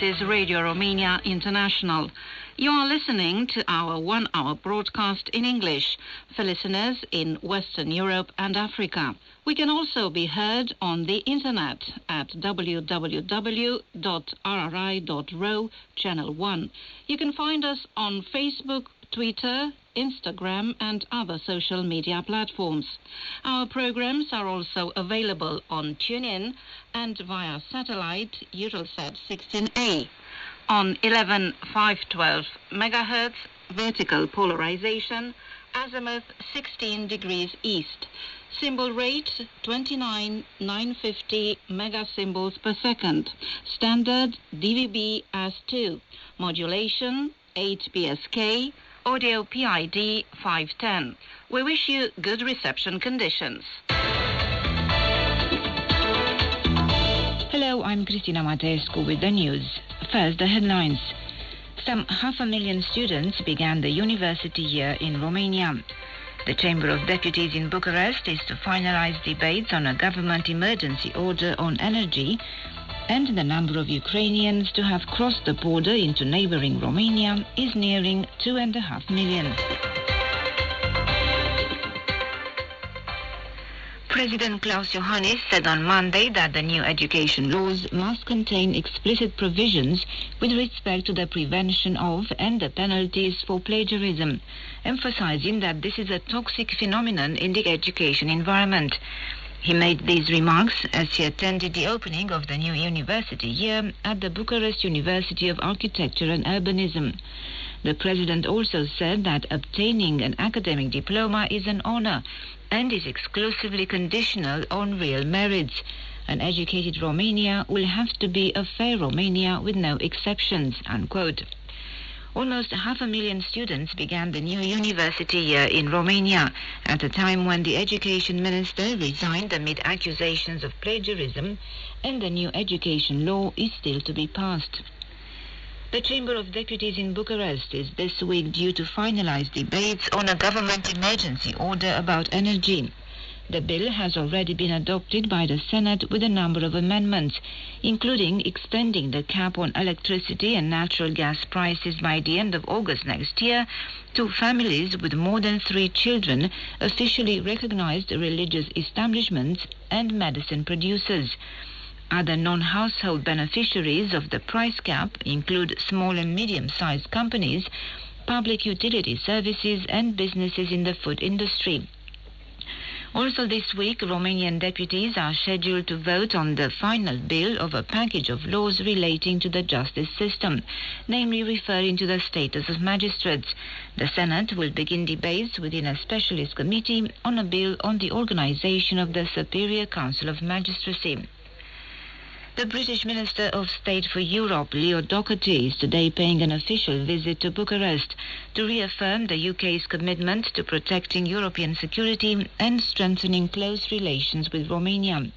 is Radio Romania International. You are listening to our one-hour broadcast in English for listeners in Western Europe and Africa. We can also be heard on the internet at www.rri.ro, Channel 1. You can find us on Facebook, Twitter, Instagram and other social media platforms. Our programs are also available on TuneIn and via satellite Eutelsat 16A on 11,512 MHz vertical polarization, azimuth 16 degrees east. Symbol rate 29,950 megasymbols per second. Standard DVB as 2. Modulation 8 PSK. Audio PID 510. We wish you good reception conditions. Hello, I'm Cristina Mateescu with the news. First, the headlines. Some 500,000 students began the university year in Romania. The Chamber of Deputies in Bucharest is to finalize debates on a government emergency order on energy, and the number of Ukrainians to have crossed the border into neighboring Romania is nearing 2.5 million. President Klaus Iohannis said on Monday that the new education laws must contain explicit provisions with respect to the prevention of and the penalties for plagiarism, emphasizing that this is a toxic phenomenon in the education environment. He made these remarks as he attended the opening of the new university year at the Bucharest University of Architecture and Urbanism. The president also said that obtaining an academic diploma is an honor and is exclusively conditional on real merits. An educated Romania will have to be a fair Romania with no exceptions, unquote. Almost 500,000 students began the new university year in Romania at a time when the education minister resigned amid accusations of plagiarism and the new education law is still to be passed. The Chamber of Deputies in Bucharest is this week due to finalize debates on a government emergency order about energy. The bill has already been adopted by the Senate with a number of amendments, including extending the cap on electricity and natural gas prices by the end of August next year to families with more than 3 children, officially recognized religious establishments and medicine producers. Other non-household beneficiaries of the price cap include small and medium-sized companies, public utility services and businesses in the food industry. Also this week, Romanian deputies are scheduled to vote on the final bill of a package of laws relating to the justice system, namely referring to the status of magistrates. The Senate will begin debates within a specialist committee on a bill on the organization of the Superior Council of Magistracy. The British Minister of State for Europe, Leo Doherty, is today paying an official visit to Bucharest to reaffirm the UK's commitment to protecting European security and strengthening close relations with Romania.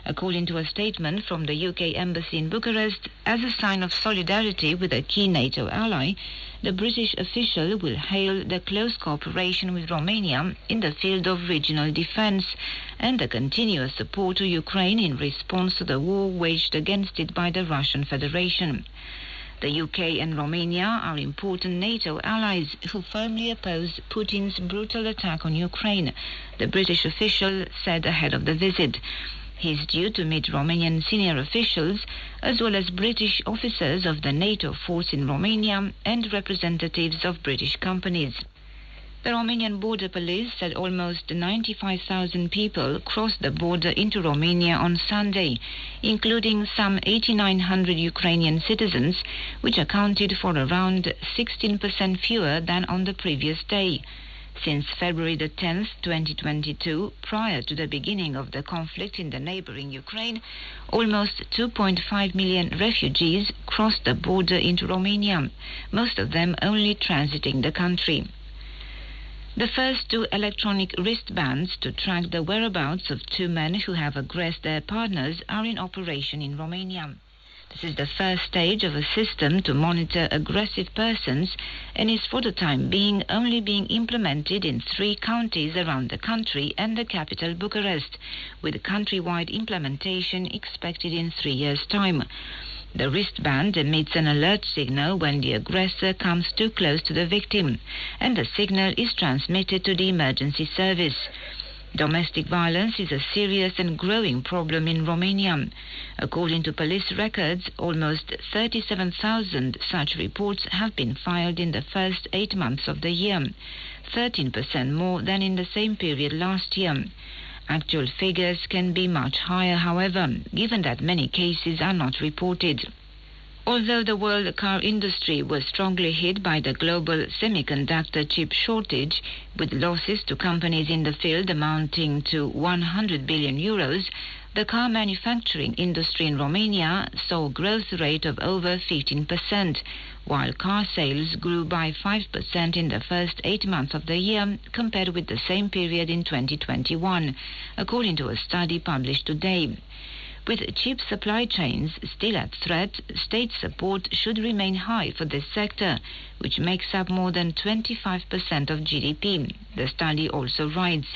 According to a statement from the UK Embassy in Bucharest, as a sign of solidarity with a key NATO ally, the British official will hail the close cooperation with Romania in the field of regional defence and the continuous support to Ukraine in response to the war waged against it by the Russian Federation. The UK and Romania are important NATO allies who firmly oppose Putin's brutal attack on Ukraine, the British official said ahead of the visit. He is due to meet Romanian senior officials as well as British officers of the NATO force in Romania and representatives of British companies. The Romanian border police said almost 95,000 people crossed the border into Romania on Sunday, including some 8,900 Ukrainian citizens, which accounted for around 16% fewer than on the previous day. Since February the 10th, 2022, prior to the beginning of the conflict in the neighboring Ukraine, almost 2.5 million refugees crossed the border into Romania, most of them only transiting the country. The first 2 electronic wristbands to track the whereabouts of 2 men who have aggressed their partners are in operation in Romania. This is the first stage of a system to monitor aggressive persons and is for the time being only being implemented in 3 counties around the country and the capital Bucharest, with countrywide implementation expected in 3 years' time. The wristband emits an alert signal when the aggressor comes too close to the victim, and the signal is transmitted to the emergency service. Domestic violence is a serious and growing problem in Romania. According to police records, almost 37,000 such reports have been filed in the first 8 months of the year, 13% more than in the same period last year. Actual figures can be much higher, however, given that many cases are not reported. Although the world car industry was strongly hit by the global semiconductor chip shortage, with losses to companies in the field amounting to 100 billion euros, the car manufacturing industry in Romania saw a growth rate of over 15%, while car sales grew by 5% in the first 8 months of the year compared with the same period in 2021, according to a study published today. With chip supply chains still at threat, state support should remain high for this sector, which makes up more than 25% of GDP, the study also writes.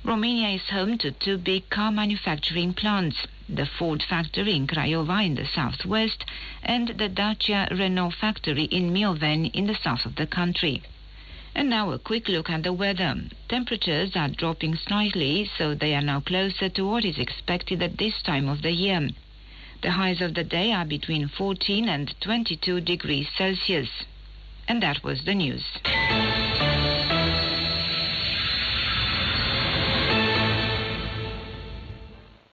Romania is home to 2 big car manufacturing plants, the Ford factory in Craiova in the southwest and the Dacia Renault factory in Mioveni in the south of the country. And now a quick look at the weather. Temperatures are dropping slightly, so they are now closer to what is expected at this time of the year. The highs of the day are between 14 and 22 degrees Celsius. And that was the news.